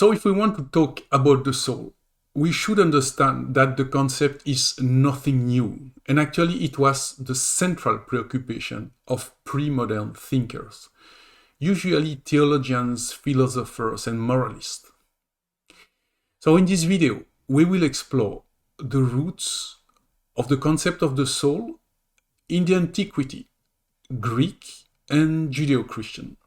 So if we want to talk about the soul, we should understand that the concept is nothing new, and actually it was the central preoccupation of pre-modern thinkers, usually theologians, philosophers, and moralists. So in this video, we will explore the roots of the concept of the soul in the antiquity, Greek and Judeo-Christian.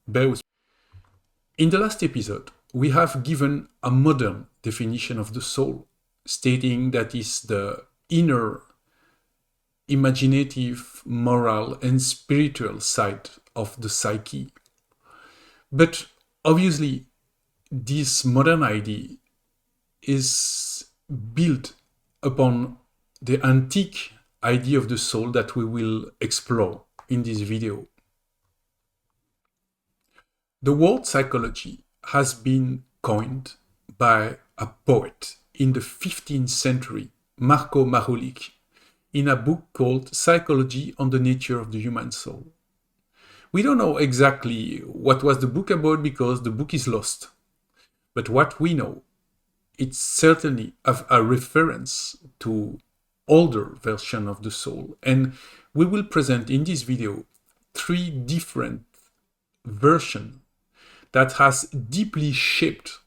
Bear with me. In the last episode, we have given a modern definition of the soul, stating that is the inner, imaginative, moral, and spiritual side of the psyche. But obviously, this modern idea is built upon the antique idea of the soul that we will explore in this video. The word psychology has been coined by a poet in the 15th century, Marco Marulik, in a book called Psychology on the Nature of the Human Soul. We don't know exactly what was the book about because the book is lost. But what we know, it's certainly a reference to older version of the soul. And we will present in this video 3 different versions that has deeply shaped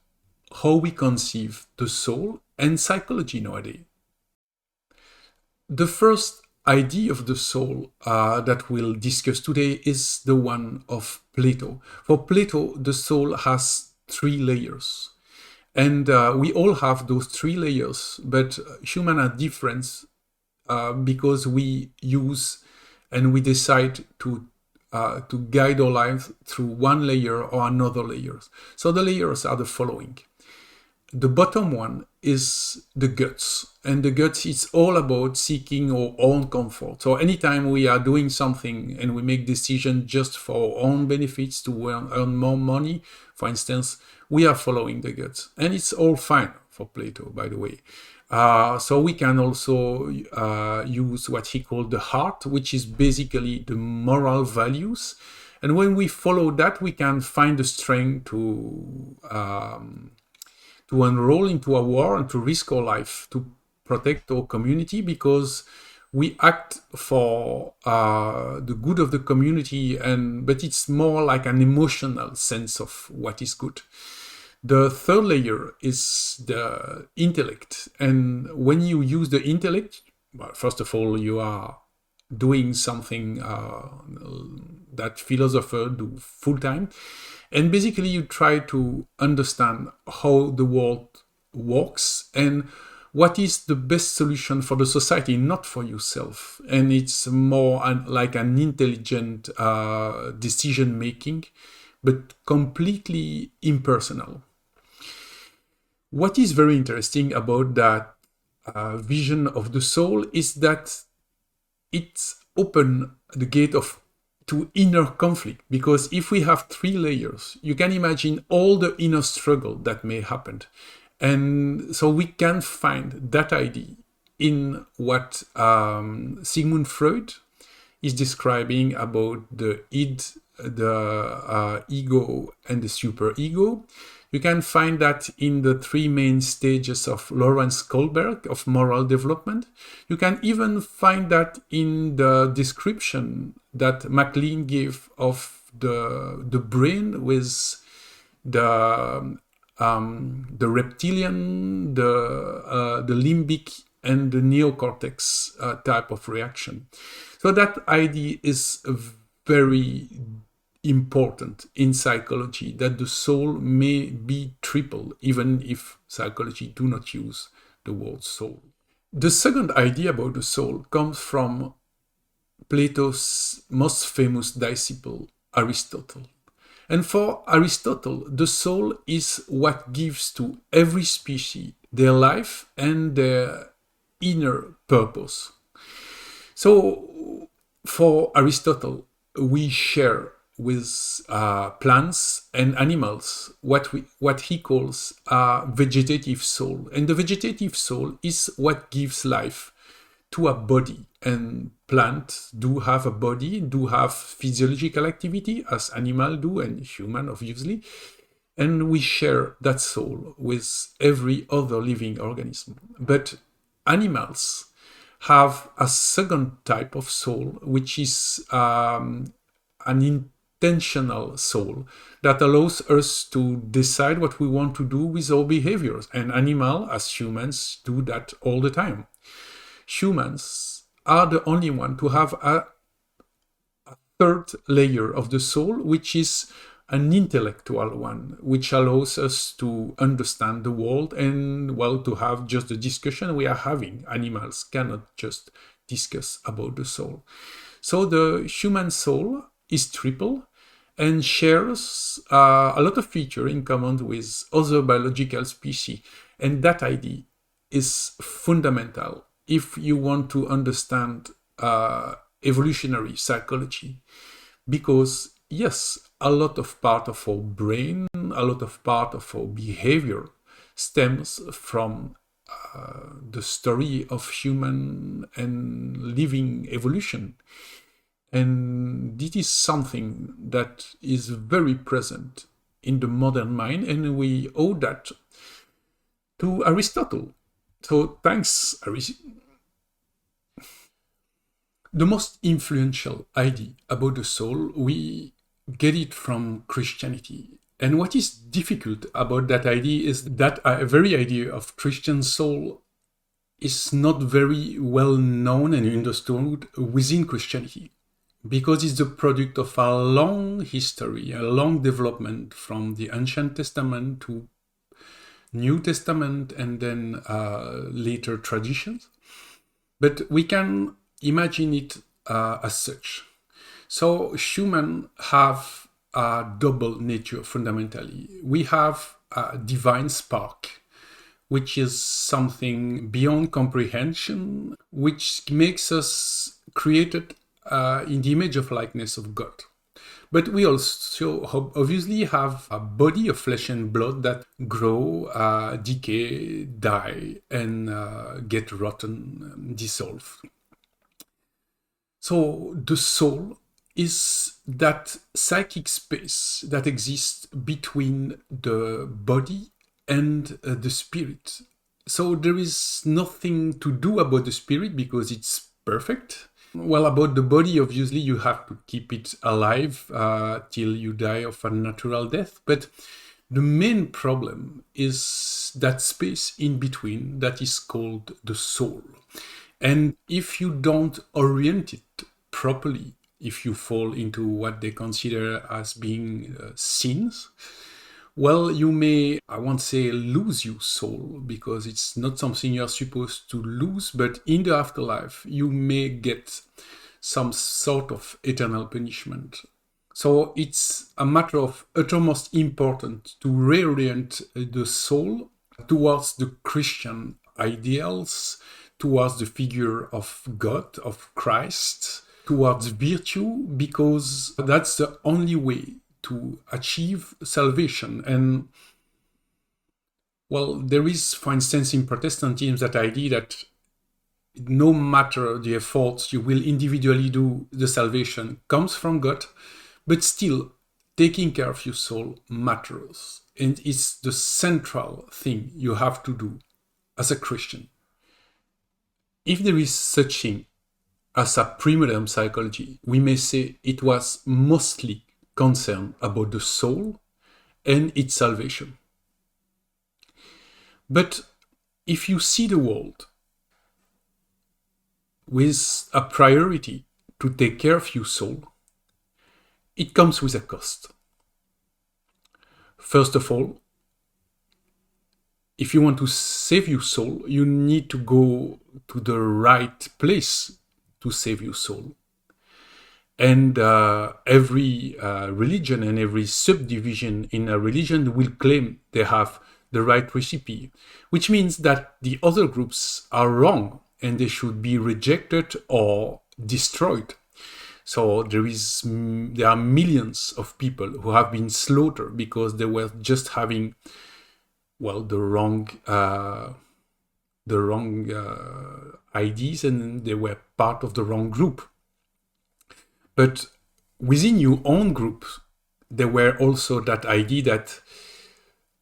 how we conceive the soul and psychology nowadays. The first idea of the soul that we'll discuss today is the one of Plato. For Plato, the soul has 3 layers. And we all have those 3 layers, but humans are different because we use and we decide to guide our lives through one layer or another layers. So the layers are the following. The bottom one is the guts, and the guts is all about seeking our own comfort. So anytime we are doing something and we make decisions just for our own benefits to earn more money, for instance, we are following the guts. And it's all fine for Plato, by the way. So we can also use what he called the heart, which is basically the moral values. And when we follow that, we can find the strength to enroll into a war and to risk our life to protect our community, because we act for the good of the community, but it's more like an emotional sense of what is good. The third layer is the intellect. And when you use the intellect, well, first of all, you are doing something that philosophers do full time. And basically, you try to understand how the world works and what is the best solution for the society, not for yourself. And it's more like an intelligent decision making, but completely impersonal. What is very interesting about that vision of the soul is that it's open the gate to inner conflict, because if we have 3 layers, you can imagine all the inner struggle that may happen. And so we can find that idea in what Sigmund Freud is describing about the id, the ego, and the superego. You can find that in the 3 main stages of Lawrence Kohlberg of moral development. You can even find that in the description that MacLean gave of the brain with the reptilian, the limbic, and the neocortex type of reaction. So that idea is very important in psychology, that the soul may be triple, even if psychology do not use the word soul. The second idea about the soul comes from Plato's most famous disciple, Aristotle. And for Aristotle, the soul is what gives to every species their life and their inner purpose. So for Aristotle, we share with plants and animals what he calls a vegetative soul. And the vegetative soul is what gives life to a body. And plants do have a body, do have physiological activity as animals do, and human obviously. And we share that soul with every other living organism. But animals have a second type of soul, which is an intentional soul that allows us to decide what we want to do with our behaviors. And animals, as humans, do that all the time. Humans are the only one to have a third layer of the soul, which is an intellectual one, which allows us to understand the world and, well, to have just the discussion we are having. Animals cannot just discuss about the soul. So the human soul is triple and shares a lot of features in common with other biological species. And that idea is fundamental if you want to understand evolutionary psychology. Because yes, a lot of part of our brain, a lot of part of our behavior stems from the story of human and living evolution. And this is something that is very present in the modern mind, and we owe that to Aristotle. So thanks, Aristotle. The most influential idea about the soul, we get it from Christianity. And what is difficult about that idea is that a very idea of Christian soul is not very well known and understood within Christianity, because it's the product of a long history, a long development from the Ancient Testament to New Testament and then later traditions. But we can imagine it as such. So humans have a double nature fundamentally. We have a divine spark, which is something beyond comprehension, which makes us created in the image of likeness of God. But we also obviously have a body of flesh and blood that grow, decay, die, and get rotten, dissolve. So the soul is that psychic space that exists between the body and the spirit. So there is nothing to do about the spirit because it's perfect. Well, about the body, obviously, you have to keep it alive till you die of a natural death. But the main problem is that space in between that is called the soul. And if you don't orient it properly, if you fall into what they consider as being sins, well, you may, I won't say lose your soul, because it's not something you're supposed to lose, but in the afterlife, you may get some sort of eternal punishment. So it's a matter of uttermost importance to reorient the soul towards the Christian ideals, towards the figure of God, of Christ, towards virtue, because that's the only way to achieve salvation. And, well, there is, for instance, in Protestantism, that idea that no matter the efforts you will individually do, the salvation comes from God, but still, taking care of your soul matters. And it's the central thing you have to do as a Christian. If there is such thing as a premodern psychology, we may say it was mostly concerned about the soul and its salvation. But if you see the world with a priority to take care of your soul, it comes with a cost. First of all, if you want to save your soul, you need to go to the right place to save your soul. And every religion and every subdivision in a religion will claim they have the right recipe, which means that the other groups are wrong and they should be rejected or destroyed. So there are millions of people who have been slaughtered because they were just having, well, the wrong ideas, and they were part of the wrong group. But within your own group, there were also that idea that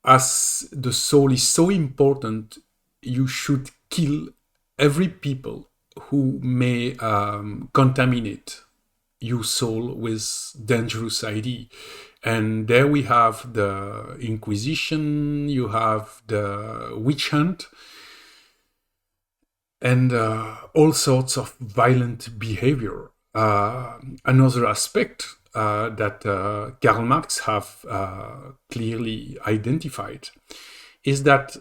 as the soul is so important, you should kill every people who may contaminate your soul with dangerous idea. And there we have the Inquisition, you have the witch hunt, and all sorts of violent behavior. Another aspect that Karl Marx have clearly identified is that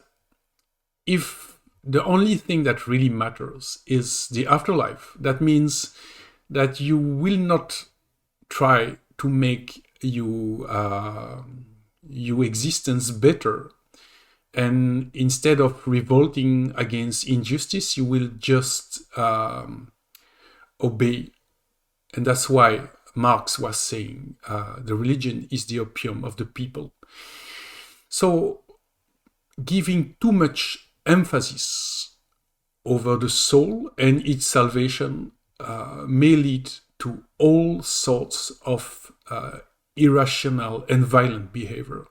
if the only thing that really matters is the afterlife, that means that you will not try to make your existence better. And instead of revolting against injustice, you will just obey. And that's why Marx was saying the religion is the opium of the people. So giving too much emphasis over the soul and its salvation may lead to all sorts of irrational and violent behavior.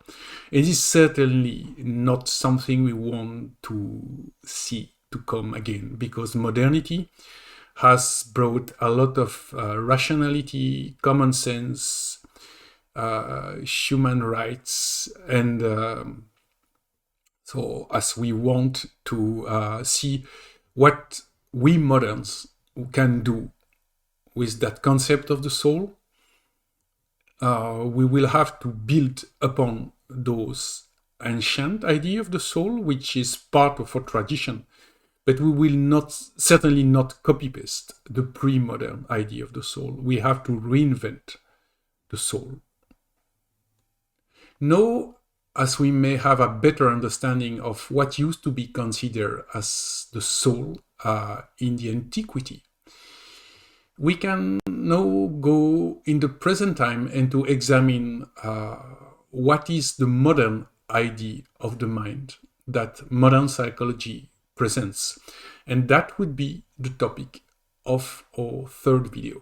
It is certainly not something we want to see to come again, because modernity has brought a lot of rationality, common sense, human rights, and so as we want to see what we moderns can do with that concept of the soul, we will have to build upon those ancient idea of the soul, which is part of our tradition, but we will certainly not copy-paste the pre-modern idea of the soul. We have to reinvent the soul. Now, as we may have a better understanding of what used to be considered as the soul in the antiquity, we can now go in the present time and to examine what is the modern idea of the mind that modern psychology presents. And that would be the topic of our third video.